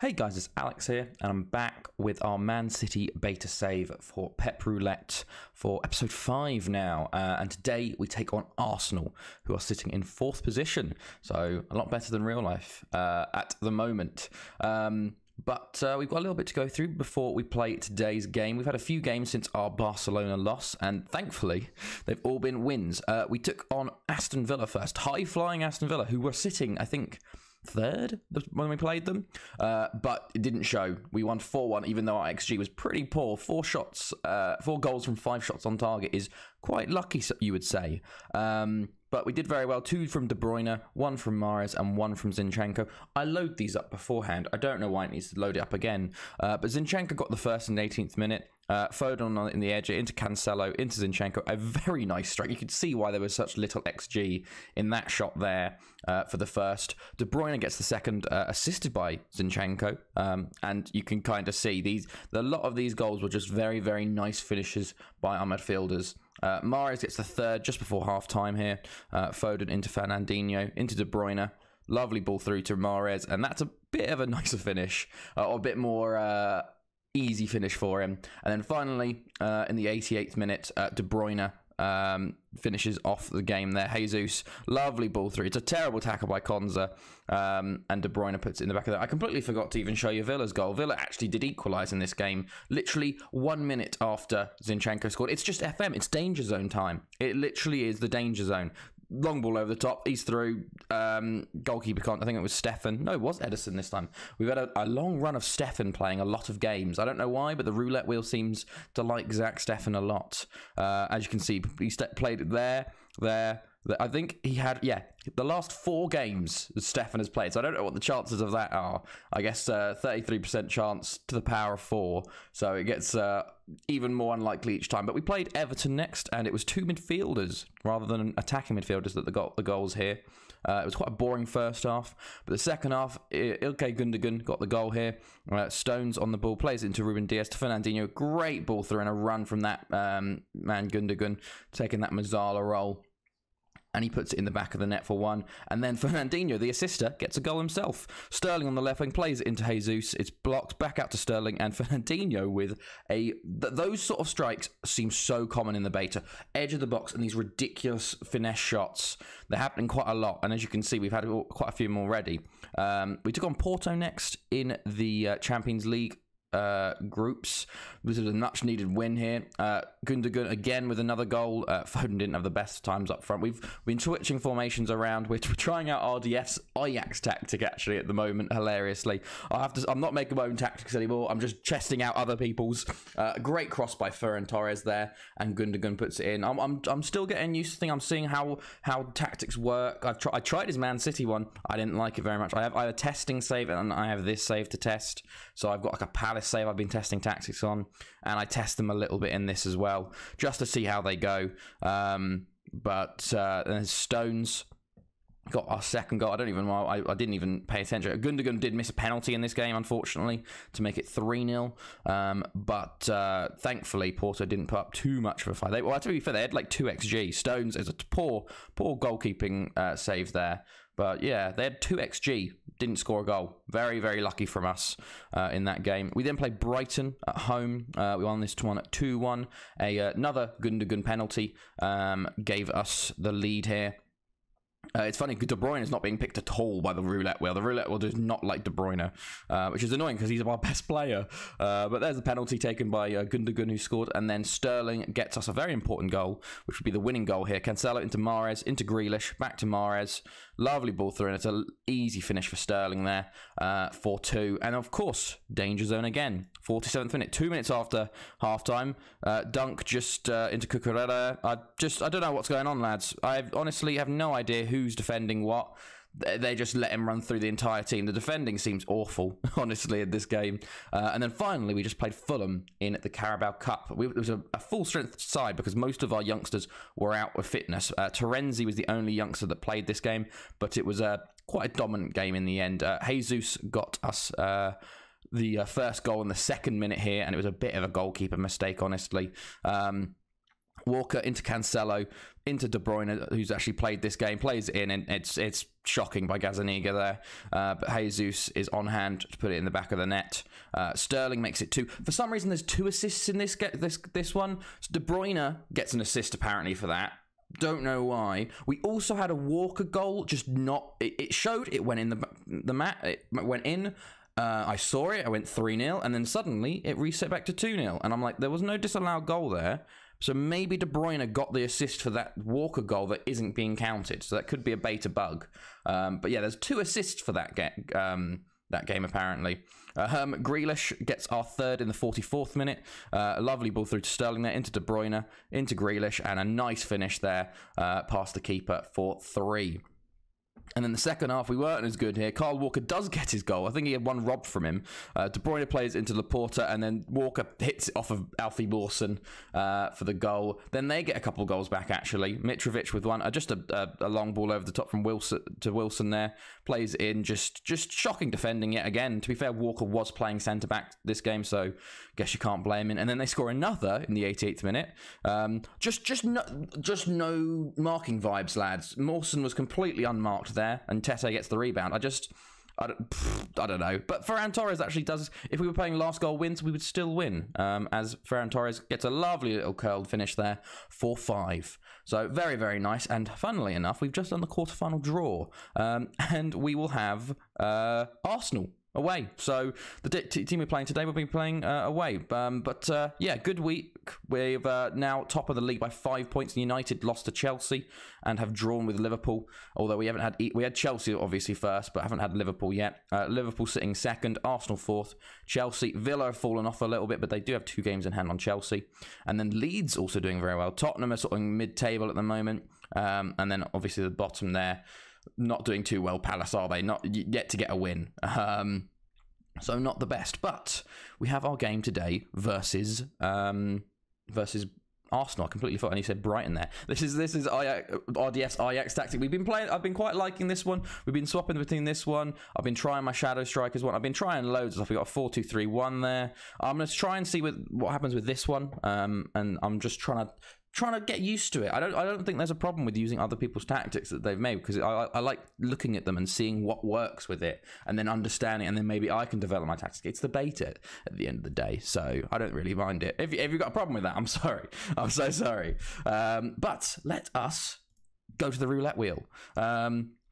Hey guys, it's Alex here, and I'm back with our Man City beta save for Pep Roulette for episode 5 now. And today we take on Arsenal, who are sitting in 4th position, so a lot better than real life at the moment. But we've got a little bit to go through before we play today's game. We've had a few games since our Barcelona loss, and thankfully, they've all been wins. We took on Aston Villa first, high-flying Aston Villa, who were sitting, I think, 3rd when we played them, but it didn't show. We won 4-1, even though our XG was pretty poor. 4 goals from 5 shots on target is quite lucky, you would say. But we did very well. 2 from De Bruyne, 1 from Mahrez, and 1 from Zinchenko. I load these up beforehand. I don't know why it needs to load it up again. But Zinchenko got the first in the 18th minute. Foden in the edge, into Cancelo, into Zinchenko. A very nice strike. You could see why there was such little XG in that shot there for the first. De Bruyne gets the second, assisted by Zinchenko. And you can kind of see a lot of these goals were just very, very nice finishes by our midfielders. Mahrez gets the third just before half-time here. Foden into Fernandinho, into De Bruyne. Lovely ball through to Mahrez, and that's a bit of a nicer finish, or a bit more easy finish for him. And then finally, in the 88th minute, De Bruyne finishes off the game there. Jesus, lovely ball through. It's a terrible tackle by Konza, and De Bruyne puts it in the back of that. I completely forgot to even show you Villa's goal. Villa actually did equalise in this game, literally 1 minute after Zinchenko scored. It's just FM. It's danger zone time. It literally is the danger zone. Long ball over the top. He's through. Goalkeeper can't. I think it was Stefan. No, it was Edison this time. We've had a long run of Stefan playing a lot of games. I don't know why, but the roulette wheel seems to like Zach Stefan a lot. As you can see, he played it there. I think he had, the last 4 games Stefan has played. So I don't know what the chances of that are. I guess 33% chance to the power of 4. So it gets even more unlikely each time. But we played Everton next, and it was 2 midfielders rather than attacking midfielders that got the goals here. It was quite a boring first half, but the second half, Ilkay Gundogan got the goal here. Stones on the ball, plays it into Ruben Dias to Fernandinho. Great ball through and a run from that man Gundogan, taking that Mazzala role. And he puts it in the back of the net for 1. And then Fernandinho, the assister, gets a goal himself. Sterling on the left wing plays it into Jesus. It's blocked back out to Sterling. And Fernandinho with those sort of strikes seem so common in the beta. Edge of the box and these ridiculous finesse shots. They're happening quite a lot. And as you can see, we've had quite a few more already. We took on Porto next in the Champions League groups. This is a much needed win here. Gundogan again with another goal. Foden didn't have the best times up front. We've been switching formations around. We're trying out RDF's Ajax tactic actually at the moment, hilariously. I'm not making my own tactics anymore. I'm just chesting out other people's. Great cross by Ferran Torres there, and Gundogan puts it in. I'm still getting used to things. I'm seeing how tactics work. I tried his Man City one. I didn't like it very much. I have a testing save and I have this save to test. So I've got like a Palace save I've been testing tactics on, and I test them a little bit in this as well, just to see how they go. But then Stones got our second goal. I didn't even pay attention. Gundogan did miss a penalty in this game, unfortunately, to make it 3-0. But thankfully, Porto didn't put up too much of a fight. To be fair, they had like 2 XG. Stones is a poor goalkeeping save there. But yeah, they had 2 XG, didn't score a goal. Very, very lucky from us in that game. We then played Brighton at home. We won this one at 2-1. Another Gundogan penalty gave us the lead here. It's funny, De Bruyne is not being picked at all by the roulette wheel. The roulette wheel does not like De Bruyne, which is annoying because he's our best player. But there's a penalty taken by Gundogan, who scored. And then Sterling gets us a very important goal, which would be the winning goal here. Cancelo into Mahrez, into Grealish, back to Mahrez. Lovely ball through, and it's an easy finish for Sterling there, 4-2. And of course, danger zone again. 47th minute, 2 minutes after halftime. Dunk just into Cucurella. I don't know what's going on, lads. I honestly have no idea who's defending what. They just let him run through the entire team. The defending seems awful, honestly, in this game. And then finally, we just played Fulham in the Carabao Cup. It was a full-strength side because most of our youngsters were out with fitness. Terenzi was the only youngster that played this game, but it was quite a dominant game in the end. Jesus got us the first goal in the 2nd minute here, and it was a bit of a goalkeeper mistake, honestly. Walker into Cancelo, into De Bruyne, who's actually played this game, plays it in, and it's shocking by Gazzaniga there. But Jesus is on hand to put it in the back of the net. Sterling makes it 2. For some reason, there's 2 assists in this one. So De Bruyne gets an assist apparently for that. Don't know why. We also had a Walker goal, just not. It showed it went in the mat. It went in. I saw it. I went 3-0, and then suddenly it reset back to 2-0. And I'm like, there was no disallowed goal there. So maybe De Bruyne got the assist for that Walker goal that isn't being counted. So that could be a beta bug. But yeah, there's 2 assists for that game apparently. Grealish gets our 3rd in the 44th minute. A lovely ball through to Sterling there, into De Bruyne, into Grealish, and a nice finish there past the keeper for 3. And then the second half, we weren't as good here. Kyle Walker does get his goal. I think he had one robbed from him. De Bruyne plays into Laporta, and then Walker hits it off of Alfie Lawson for the goal. Then they get a couple of goals back, actually. Mitrovic with one. Just a long ball over the top from Wilson to Wilson there. Plays in. Just shocking defending yet again. To be fair, Walker was playing centre-back this game, so guess you can't blame him. And then they score another in the 88th minute. Just no marking vibes, lads. Mawson was completely unmarked there, and Tete gets the rebound. I don't know. But Ferran Torres actually does. If we were playing last goal wins, we would still win. As Ferran Torres gets a lovely little curled finish there for 5. So very, very nice. And funnily enough, we've just done the quarterfinal draw. And we will have Arsenal away. So the team we're playing today will be playing away. Yeah, good week. We're now top of the league by 5 points. United lost to Chelsea and have drawn with Liverpool. Although we had Chelsea obviously first, but haven't had Liverpool yet. Liverpool sitting 2nd, Arsenal 4th, Chelsea. Villa have fallen off a little bit, but they do have 2 games in hand on Chelsea. And then Leeds also doing very well. Tottenham are sort of mid-table at the moment. And then obviously the bottom there, not doing too well. Palace, are they? Not yet to get a win. So not the best. But we have our game today versus Arsenal. I completely forgot. And he said Brighton there. This is RDS Ajax tactic. We've been playing. I've been quite liking this one. We've been swapping between this one. I've been trying my Shadow Strikers one. I've been trying loads of stuff. We got a 4-2-3-1 there. I'm going to try and see what happens with this one. And I'm just trying to get used to it. I don't think there's a problem with using other people's tactics that they've made, because I like looking at them and seeing what works with it and then understanding, and then maybe I can develop my tactics. It's the beta at the end of the day, so I don't really mind it. If you've got a problem with that, I'm sorry. I'm so sorry. But let us go to the roulette wheel.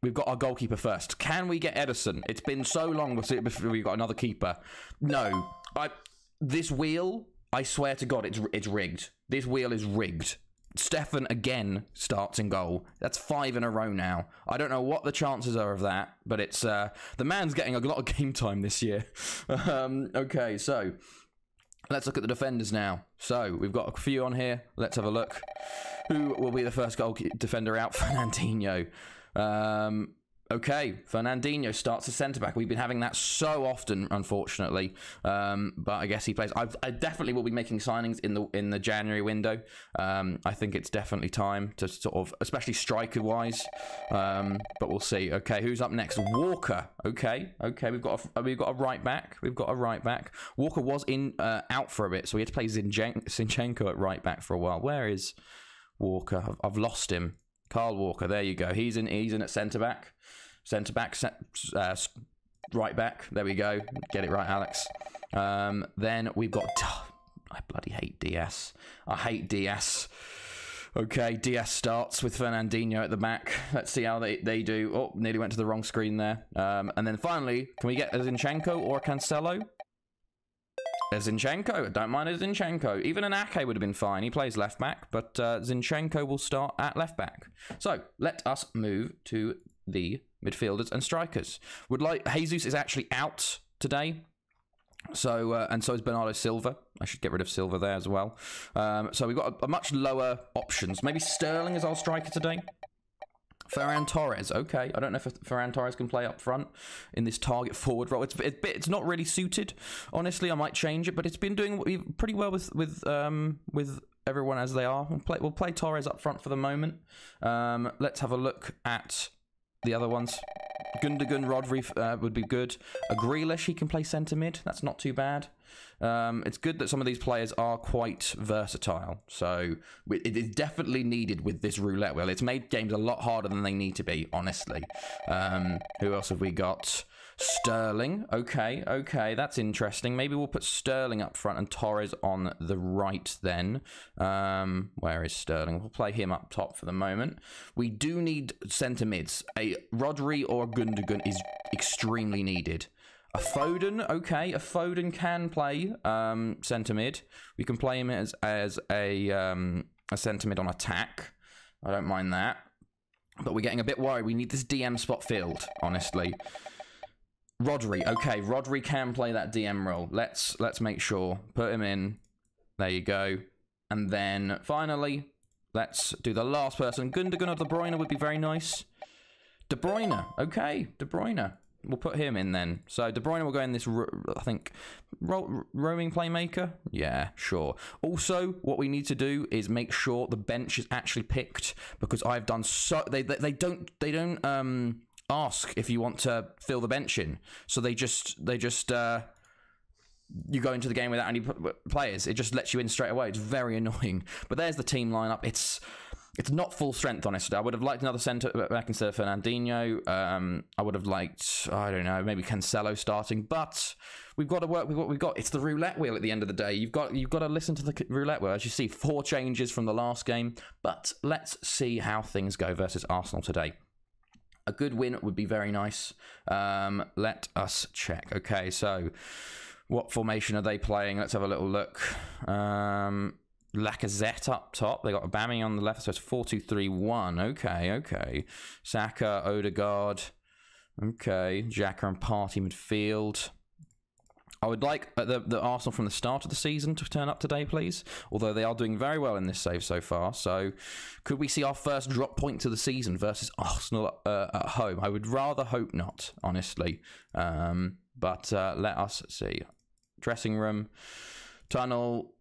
We've got our goalkeeper first. Can we get Ederson? It's been so long before we've got another keeper. No. This wheel, I swear to God, it's rigged. This wheel is rigged. Stefan again starts in goal. That's 5 in a row now. I don't know what the chances are of that, but it's the man's getting a lot of game time this year. Okay, so let's look at the defenders now. So we've got a few on here. Let's have a look. Who will be the first goal defender out? Fernandinho. Okay, Fernandinho starts as centre-back. We've been having that so often, unfortunately. But I guess he plays. I definitely will be making signings in the January window. I think it's definitely time to sort of, especially striker-wise. But we'll see. Okay, who's up next? Walker. Okay. We've got a right back. Walker was out for a bit, so we had to play Zinchenko at right back for a while. Where is Walker? I've lost him. Kyle Walker, there you go. He's in at centre-back. Right back. There we go. Get it right, Alex. Then we've got... I bloody hate DS. I hate DS. Okay, DS starts with Fernandinho at the back. Let's see how they do. Oh, nearly went to the wrong screen there. And then finally, can we get a Zinchenko or a Cancelo? A Zinchenko. Don't mind a Zinchenko. Even an Ake would have been fine. He plays left back, but Zinchenko will start at left back. So let us move to the midfielders and strikers. Jesus is actually out today. So and so is Bernardo Silva. I should get rid of Silva there as well. So we've got a much lower options. Maybe Sterling is our striker today. Ferran Torres, okay. I don't know if Ferran Torres can play up front in this target forward role. It's not really suited. Honestly, I might change it, but it's been doing pretty well with everyone as they are. We'll play Torres up front for the moment. Let's have a look at the other ones. Gundogan, Rodri would be good. A Grealish, he can play centre mid. That's not too bad. It's good that some of these players are quite versatile. So it is definitely needed with this roulette wheel. It's made games a lot harder than they need to be, honestly. Who else have we got? Sterling. Okay, that's interesting. Maybe we'll put Sterling up front and Torres on the right then. Where is Sterling? We'll play him up top for the moment. We do need centre mids. A Rodri or a Gundogan is extremely needed. A Foden, okay. A Foden can play centre mid. We can play him as a centre mid on attack. I don't mind that. But we're getting a bit worried. We need this DM spot filled, honestly. Rodri, okay, Rodri can play that DM role. Let's make sure. Put him in. There you go. And then finally, let's do the last person. Gundogan or De Bruyne would be very nice. De Bruyne, okay, De Bruyne. We'll put him in then. So De Bruyne will go in this, I think, roaming playmaker. Yeah, sure. Also, what we need to do is make sure the bench is actually picked, because I've done so. They don't ask if you want to fill the bench in, so they just you go into the game without any players. It just lets you in straight away. It's very annoying. But there's the team lineup. It's not full strength, honestly. I would have liked another centre back instead of Fernandinho. I would have liked, I don't know, maybe Cancelo starting. But we've got to work with what we've got. It's the roulette wheel at the end of the day. You've got to listen to the roulette wheel. As you see, 4 changes from the last game. But let's see how things go versus Arsenal today. A good win would be very nice. Let us check. Okay, so what formation are they playing? Let's have a little look. Lacazette up top. They got Aubameyang on the left, so it's 4-2-3-1. Okay. Saka, Odegaard. Okay, Xhaka and Partey midfield. I would like the Arsenal from the start of the season to turn up today, please. Although they are doing very well in this save so far. So could we see our first drop point to the season versus Arsenal at home? I would rather hope not, honestly. But let us see. Dressing room, tunnel,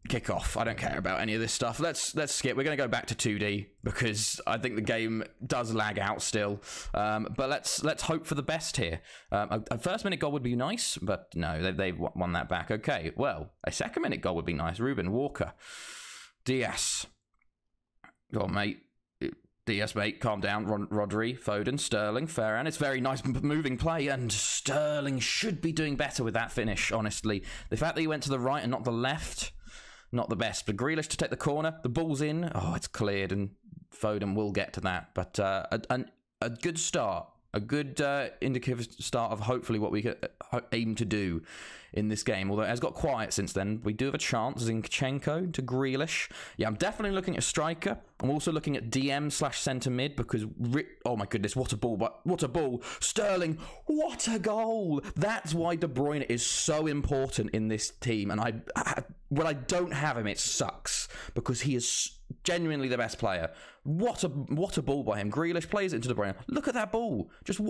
kickoff. I don't care about any of this stuff. Let's skip. We're going to go back to 2D because I think the game does lag out still. But let's hope for the best here. A first-minute goal would be nice, but no, they've won that back. Okay, well, a second-minute goal would be nice. Ruben, Walker, Diaz. Go on, mate. Diaz, mate, calm down. Rodri, Foden, Sterling, Ferran. It's very nice moving play, and Sterling should be doing better with that finish, honestly. The fact that he went to the right and not the left, not the best. But Grealish to take the corner. The ball's in. Oh, it's cleared, and Foden will get to that. But a good start. A good indicative start of hopefully what we could aim to do in this game. Although it has got quiet since then. We do have a chance. Zinchenko to Grealish. Yeah, I'm definitely looking at a striker. I'm also looking at DM/centre mid because... oh my goodness, what a ball. What a ball. Sterling, what a goal. That's why De Bruyne is so important in this team. And when I don't have him, it sucks because he is genuinely the best player. What a ball by him. Grealish plays it into De Bruyne. Look at that ball. Just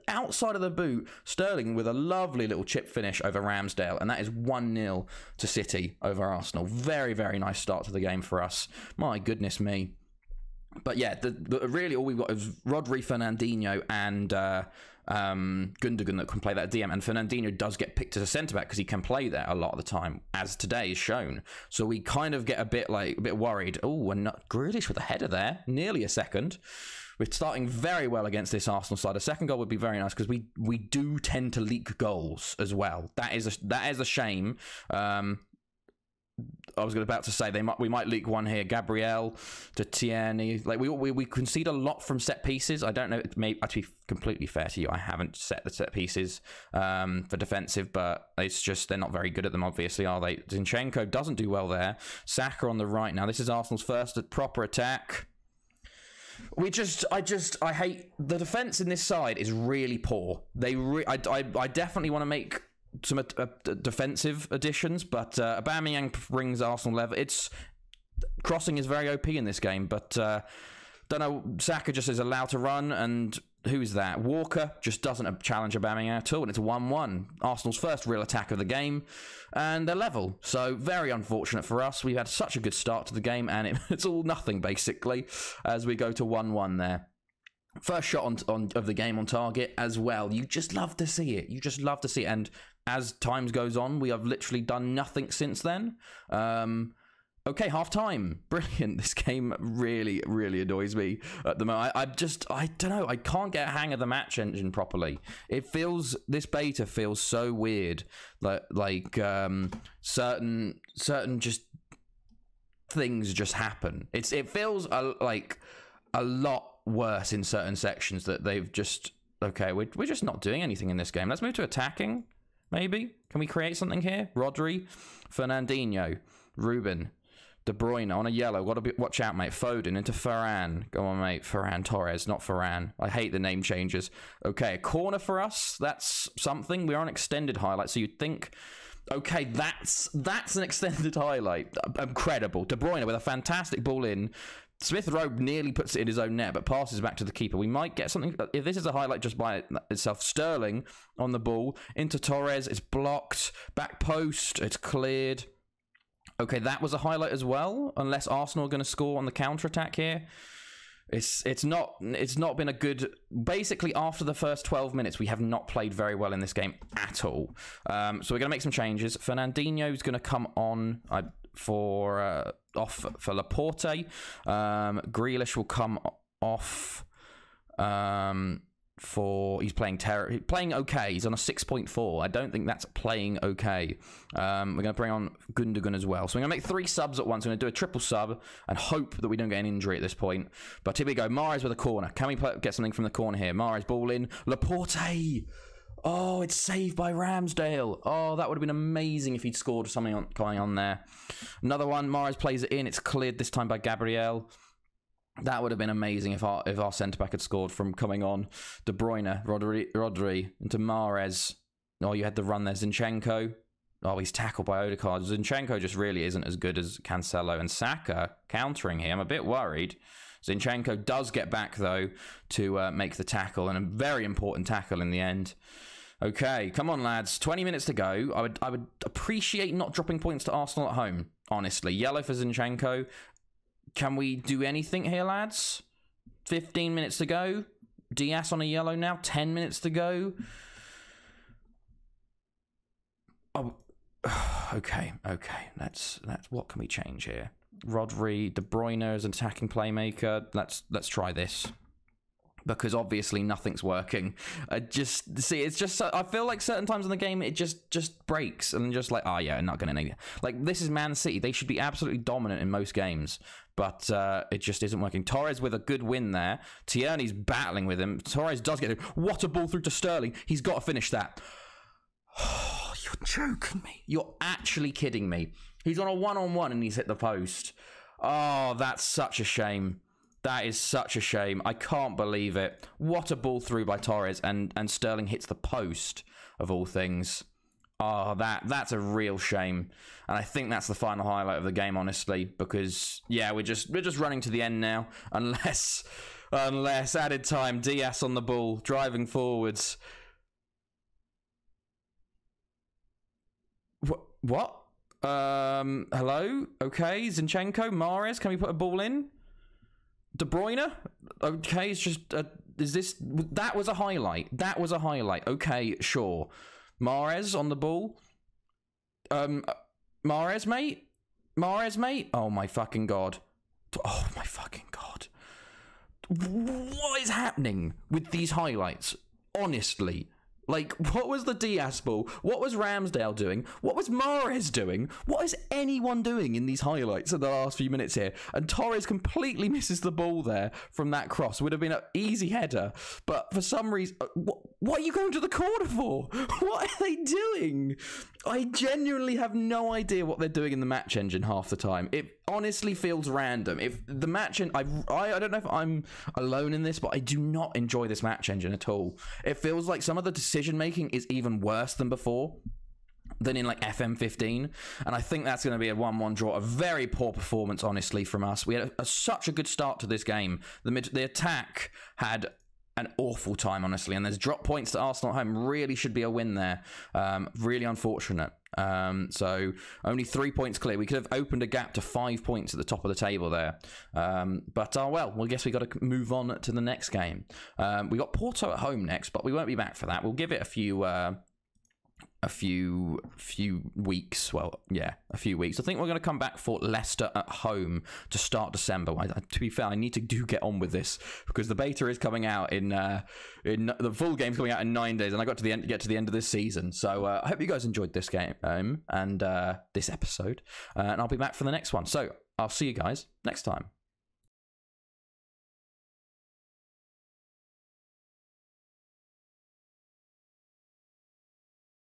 outside of the boot. Sterling with a lovely little chip finish over Ramsdale. And that is 1-0 to City over Arsenal. Very, very nice start to the game for us. My goodness me. But yeah, really all we've got is Rodri, Fernandinho, and Gundogan that can play that DM. And Fernandinho does get picked as a centre-back because he can play there a lot of the time, as today is shown. So we kind of get a bit worried. Oh, and Grealish with a header there, nearly a second. We're starting very well against this Arsenal side. A second goal would be very nice because we do tend to leak goals as well. That is a shame. I was about to say we might leak one here. Gabriel to Tierney. Like we concede a lot from set pieces. I don't know. To be completely fair to you, I haven't set the set pieces for defensive, but it's just they're not very good at them. Obviously, are they? Zinchenko doesn't do well there. Saka on the right now. This is Arsenal's first proper attack. I hate the defense in this side is really poor. I definitely want to make some defensive additions, but Aubameyang brings Arsenal level. Crossing is very OP in this game, but don't know. Saka just is allowed to run, and who's that? Walker just doesn't challenge Aubameyang at all, and it's 1-1. Arsenal's first real attack of the game, and they're level. So very unfortunate for us. We've had such a good start to the game, and it's all nothing basically as we go to 1-1 there. First shot of the game on target as well. You just love to see it. You just love to see it. And as time goes on, we have literally done nothing since then. Okay, half time. Brilliant. This game really, really annoys me at the moment. I don't know. I can't get a hang of the match engine properly. This beta feels so weird. Like certain just things just happen. It feels like a lot worse in certain sections that they've just, okay, we're just not doing anything in this game. Let's move to attacking, maybe. Can we create something here? Rodri, Fernandinho, Ruben, De Bruyne on a yellow. Watch out, mate. Foden into Ferran. Go on, mate. Ferran Torres, not Ferran. I hate the name changes. Okay, a corner for us. That's something. We're on extended highlight, so you'd think, okay, that's an extended highlight. Incredible. De Bruyne with a fantastic ball in. Smith Rowe nearly puts it in his own net, but passes back to the keeper. We might get something. If this is a highlight just by itself, Sterling on the ball. Into Torres. It's blocked. Back post. It's cleared. Okay, that was a highlight as well. Unless Arsenal are going to score on the counter-attack here. It's not been a good... Basically, after the first 12 minutes, we have not played very well in this game at all. So we're going to make some changes. Fernandinho's going to come on off for Laporte. Grealish will come off he's playing okay. He's on a 6.4. I don't think that's playing okay. We're going to bring on Gundogan as well. So we're going to make 3 subs at once. We're going to do a triple sub and hope that we don't get an injury at this point. But here we go. Mahrez with a corner. Can we get something from the corner here? Mahrez ball in. Laporte. Oh, it's saved by Ramsdale. Oh, that would have been amazing if he'd scored something going on there. Another one. Mahrez plays it in. It's cleared this time by Gabriel. That would have been amazing if our centre-back had scored from coming on. De Bruyne, Rodri into Mahrez. Oh, you had the run there. Zinchenko. Oh, he's tackled by Odegaard. Zinchenko just really isn't as good as Cancelo. And Saka countering here. I'm a bit worried. Zinchenko does get back, though, to make the tackle. And a very important tackle in the end. Okay, come on, lads. 20 minutes to go. I would appreciate not dropping points to Arsenal at home, honestly. Yellow for Zinchenko. Can we do anything here, lads? 15 minutes to go. Diaz on a yellow now. 10 minutes to go. Oh, okay. That's what can we change here? Rodri, De Bruyne as an attacking playmaker. Let's try this. Because obviously nothing's working. It's just I feel like certain times in the game it just breaks and just like, oh yeah, not gonna need it. Like, this is Man City. They should be absolutely dominant in most games, but it just isn't working. Torres with a good win there. Tierney's battling with him. Torres does get it. What a ball through to Sterling. He's got to finish that. Oh, you're joking me. You're actually kidding me. He's on a one-on-one and he's hit the post. Oh, that's such a shame. That is such a shame. I can't believe it. What a ball through by Torres, and Sterling hits the post, of all things. Oh, that's a real shame. And I think that's the final highlight of the game, honestly, because yeah, we're just running to the end now. Unless added time, Diaz on the ball, driving forwards. What? Hello? Okay, Zinchenko, Mahrez, can we put a ball in? De Bruyne? Okay, it's just... that was a highlight. That was a highlight. Okay, sure. Mahrez on the ball. Mahrez, mate? Mahrez, mate? Oh, my fucking God. Oh, my fucking God. What is happening with these highlights? Honestly. Like, what was the Diaz ball? What was Ramsdale doing? What was Mahrez doing? What is anyone doing in these highlights in the last few minutes here? And Torres completely misses the ball there from that cross. Would have been an easy header. But for some reason... What are you going to the corner for? What are they doing? I genuinely have no idea what they're doing in the match engine half the time. It honestly feels random. If the match... I don't know if I'm alone in this, but I do not enjoy this match engine at all. It feels like some of the decision making is even worse than before, than in like FM15, and I think that's going to be a 1-1 draw. A very poor performance, honestly, from us. We had such a good start to this game. The attack had an awful time, honestly. And there's drop points to Arsenal at home. Really should be a win there. Really unfortunate. So only 3 points clear. We could have opened a gap to 5 points at the top of the table there. But well, I guess we got to move on to the next game. We got Porto at home next, but we won't be back for that. We'll give it a few weeks. Well, yeah, a few weeks. I think we're going to come back for Leicester at home to start December. To be fair, I need to get on with this because the beta is coming out in the full game's coming out in 9 days, and I get to the end of this season. So I hope you guys enjoyed this game and this episode, and I'll be back for the next one. So I'll see you guys next time.